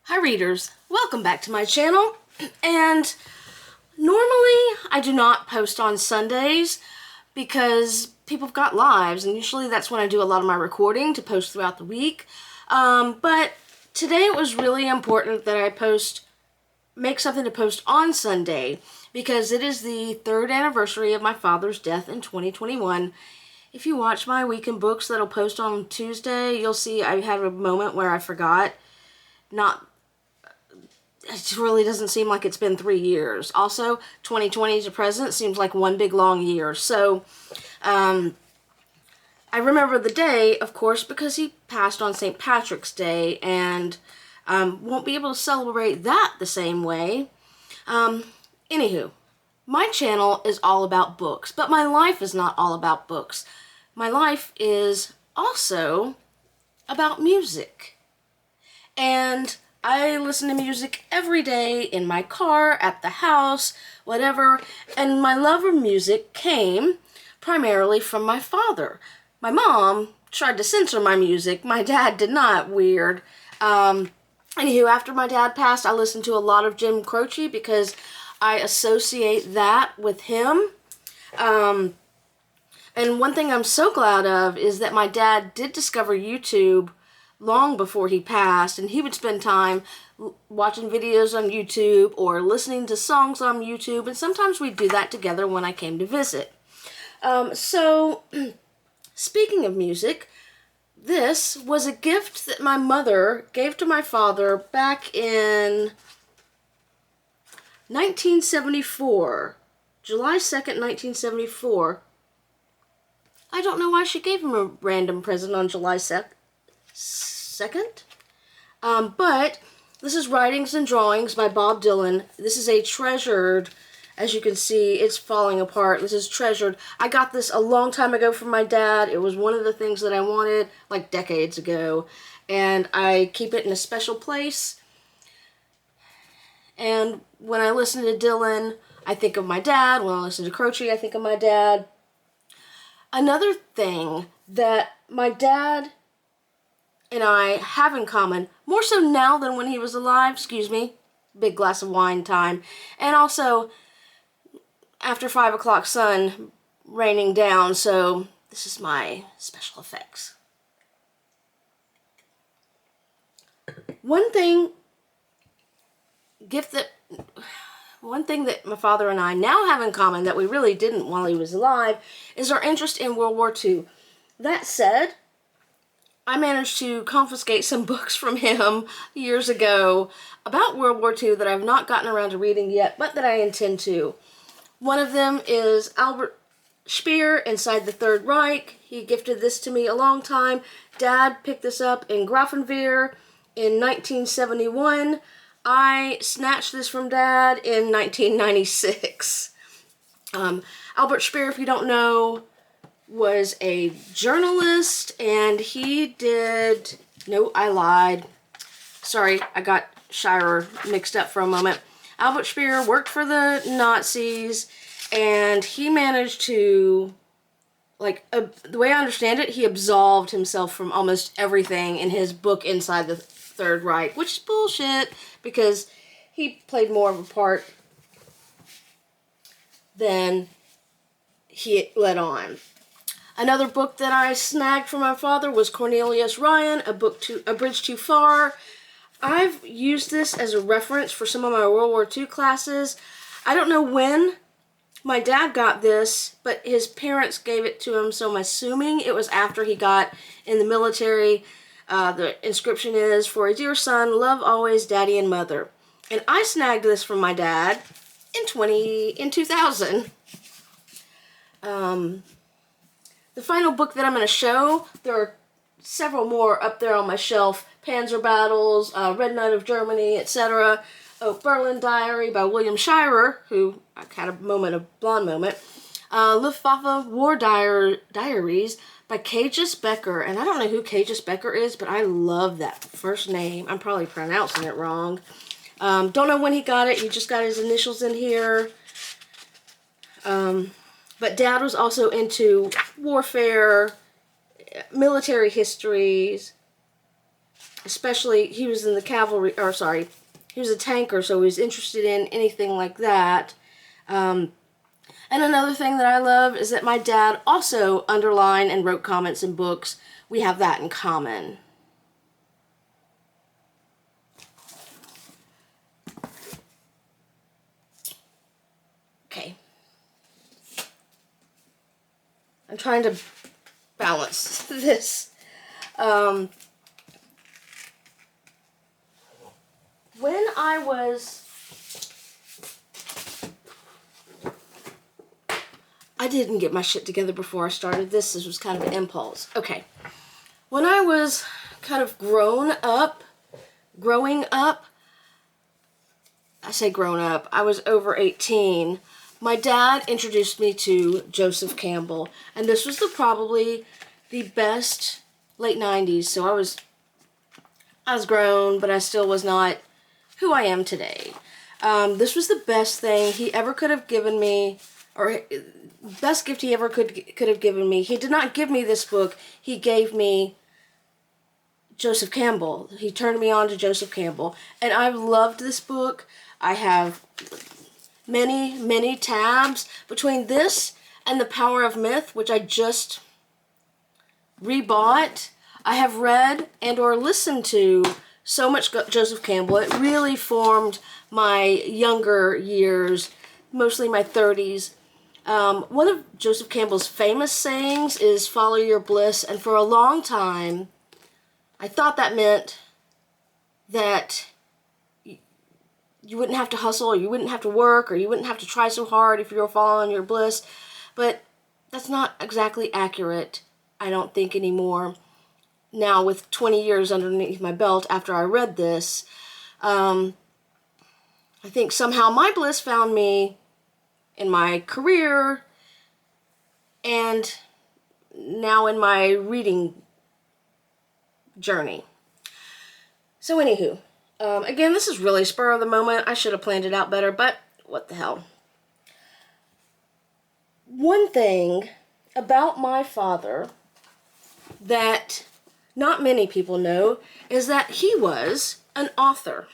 Hi readers, welcome back to my channel. And normally I do not post on Sundays because people have got lives, and usually that's when I do a lot of my recording to post throughout the week. But today it was really important that I make something to post on Sunday because it is the 3rd anniversary of my father's death in 2021. If you watch my Week in Books that'll post on Tuesday, you'll see I had a moment where I forgot. It really doesn't seem like it's been 3 years. Also, 2020 to present seems like one big long year. So, I remember the day, of course, because he passed on St. Patrick's Day, and won't be able to celebrate that the same way. Anywho, my channel is all about books, but my life is not all about books. My life is also about music. And I listen to music every day in my car, at the house, whatever. And my love of music came primarily from my father. My mom tried to censor my music. My dad did not. Weird. Anywho, after my dad passed, I listened to a lot of Jim Croce because I associate that with him. And one thing I'm so glad of is that my dad did discover YouTube long before he passed, and he would spend time watching videos on YouTube or listening to songs on YouTube, and sometimes we'd do that together when I came to visit. So, speaking of music, this was a gift that my mother gave to my father back in 1974, July 2nd, 1974. I don't know why she gave him a random present on July 2nd. But this is Writings and Drawings by Bob Dylan. This is a treasured, as you can see, it's falling apart. This is treasured. I got this a long time ago from my dad. It was one of the things that I wanted, like decades ago. And I keep it in a special place. And when I listen to Dylan, I think of my dad. When I listen to Croce, I think of my dad. Another thing that my dad and I have in common, more so now than when he was alive, excuse me, big glass of wine time, and also after 5 o'clock sun raining down, so this is my special effects. One thing that my father and I now have in common that we really didn't while he was alive is our interest in World War II. That said, I managed to confiscate some books from him years ago about World War II that I've not gotten around to reading yet, but that I intend to. One of them is Albert Speer, Inside the Third Reich. He gifted this to me a long time. Dad picked this up in Grafenwehr in 1971. I snatched this from Dad in 1996. Albert Speer, if you don't know, was a journalist, and he did, no, I lied. Sorry, I got Shire mixed up for a moment. Albert Speer worked for the Nazis, and he managed to, the way I understand it, he absolved himself from almost everything in his book Inside the Third Reich, which is bullshit, because he played more of a part than he let on. Another book that I snagged from my father was Cornelius Ryan, A Bridge Too Far. I've used this as a reference for some of my World War II classes. I don't know when my dad got this, but his parents gave it to him, so I'm assuming it was after he got in the military. The inscription is, "For a dear son, love always daddy and mother." And I snagged this from my dad in 2000. The final book that I'm going to show, there are several more up there on my shelf. Panzer Battles, Red Knight of Germany, etc. Oh, Berlin Diary by William Shirer, who I had a blonde moment. Luftwaffe War Diaries by Cages Becker. And I don't know who Cages Becker is, but I love that first name. I'm probably pronouncing it wrong. Don't know when he got it. He just got his initials in here. But Dad was also into warfare, military histories, especially he was in the cavalry, or sorry, he was a tanker, so he was interested in anything like that. And another thing that I love is that my dad also underlined and wrote comments in books. We have that in common. Okay. I'm trying to balance this. When I didn't get my shit together before I started this. This was kind of an impulse. Okay. When I was kind of growing up, I say grown up, I was over 18. My dad introduced me to Joseph Campbell, and this was probably the best late 90s. So I was grown, but I still was not who I am today. This was the best thing he ever could have given me, or best gift he ever could have given me. He did not give me this book. He gave me Joseph Campbell. He turned me on to Joseph Campbell, and I've loved this book. I have many, many tabs between this and The Power of Myth, which I just rebought. I have read and or listened to so much Joseph Campbell. It really formed my younger years, mostly my 30s. One of Joseph Campbell's famous sayings is "follow your bliss," and for a long time I thought that meant that you wouldn't have to hustle, or you wouldn't have to work, or you wouldn't have to try so hard if you were following your bliss. But that's not exactly accurate, I don't think, anymore. Now, with 20 years underneath my belt after I read this, I think somehow my bliss found me in my career and now in my reading journey. So anywho, again, this is really spur of the moment. I should have planned it out better, but what the hell. One thing about my father that not many people know is that he was an author.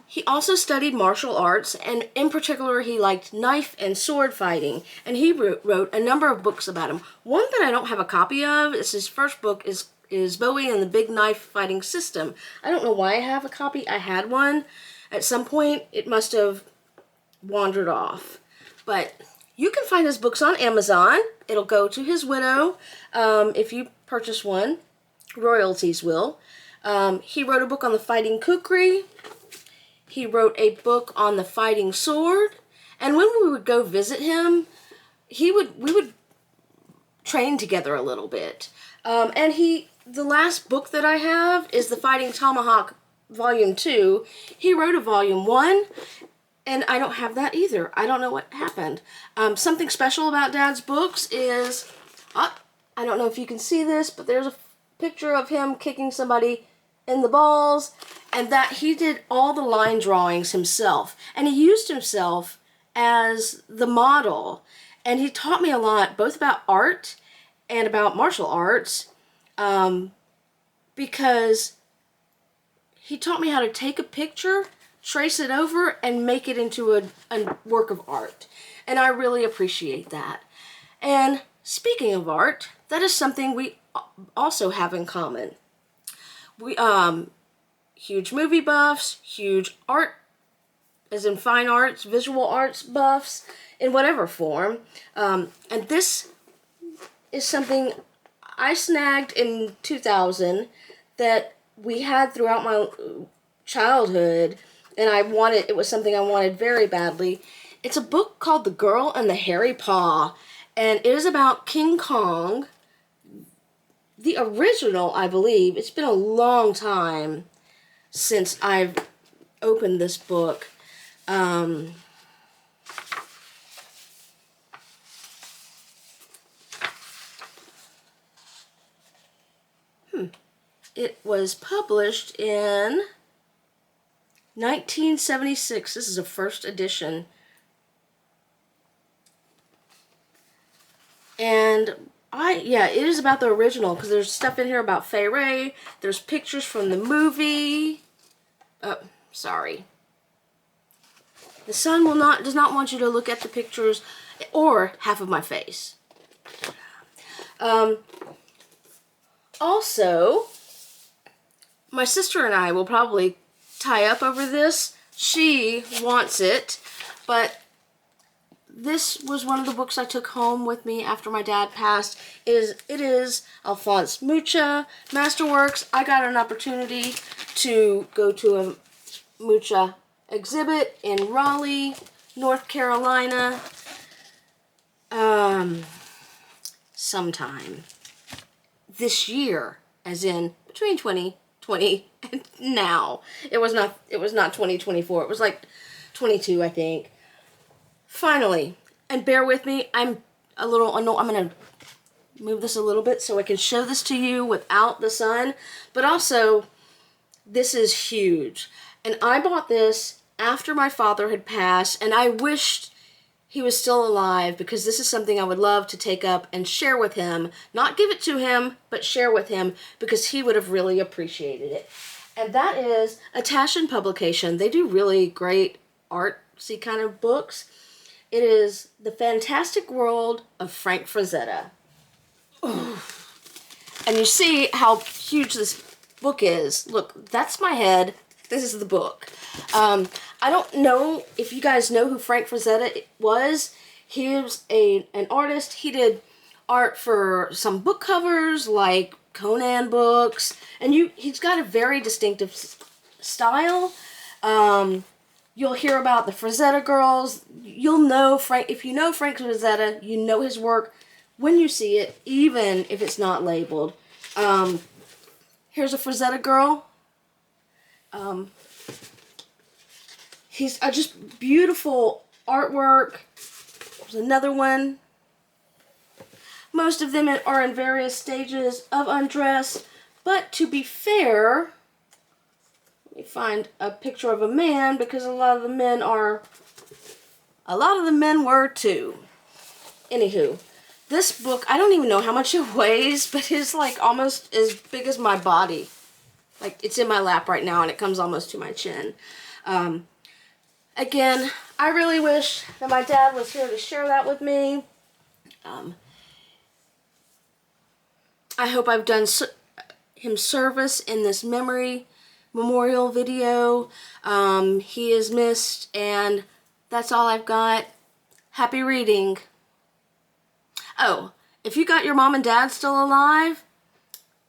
He also studied martial arts, and in particular, he liked knife and sword fighting, and he wrote a number of books about him. One that I don't have a copy of is his first book is Bowie and the Big Knife Fighting System. I don't know why I have a copy. I had one. At some point, it must have wandered off. But you can find his books on Amazon. It'll go to his widow if you purchase one. Royalties will. He wrote a book on the fighting kukri. He wrote a book on the fighting sword. And when we would go visit him, we would train together a little bit. And the last book that I have is The Fighting Tomahawk Volume 2. He wrote a Volume 1, and I don't have that either. I don't know what happened. Something special about Dad's books is, I don't know if you can see this, but there's a picture of him kicking somebody in the balls, and that he did all the line drawings himself. And he used himself as the model. And he taught me a lot, both about art and about martial arts, because he taught me how to take a picture, trace it over, and make it into a work of art. And I really appreciate that. And speaking of art, that is something we also have in common. We, huge movie buffs, huge art, as in fine arts, visual arts buffs, in whatever form. And this is something I snagged in 2000 that we had throughout my childhood, and it was something I wanted very badly. It's a book called The Girl and the Hairy Paw, and it is about King Kong. The original, I believe. It's been a long time since I've opened this book. It was published in 1976. This is a first edition. And Yeah, it is about the original, because there's stuff in here about Fay Ray. There's pictures from the movie. Oh, sorry. The sun does not want you to look at the pictures or half of my face. Also, my sister and I will probably tie up over this. She wants it, but this was one of the books I took home with me after my dad passed. It is Alphonse Mucha, Masterworks. I got an opportunity to go to a Mucha exhibit in Raleigh, North Carolina, sometime this year, as in between 2020 and now. It was not 2024. It was like 22, I think. Finally, and bear with me, I'm going to move this a little bit so I can show this to you without the sun, but also, this is huge. And I bought this after my father had passed, and I wished he was still alive, because this is something I would love to take up and share with him. Not give it to him, but share with him, because he would have really appreciated it. And that is a Taschen publication. They do really great artsy kind of books. It is The Fantastic World of Frank Frazetta. Ooh. And you see how huge this book is. Look, that's my head. This is the book. I don't know if you guys know who Frank Frazetta was. He was an artist. He did art for some book covers, like Conan books. And he's got a very distinctive style. You'll hear about the Frazetta girls. You'll know Frank. If you know Frank Frazetta, you know his work when you see it, even if it's not labeled. Here's a Frazetta girl. He's just beautiful artwork. There's another one. Most of them are in various stages of undress, but to be fair, let me find a picture of a man, because a lot of the men were too. Anywho, this book, I don't even know how much it weighs, but it's like almost as big as my body. Like, it's in my lap right now, and it comes almost to my chin. Again, I really wish that my dad was here to share that with me. I hope I've done him service in this memorial video. He is missed, and that's all I've got. Happy reading. Oh, if you got your mom and dad still alive,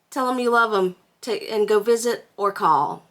tell them you love them and go visit or call.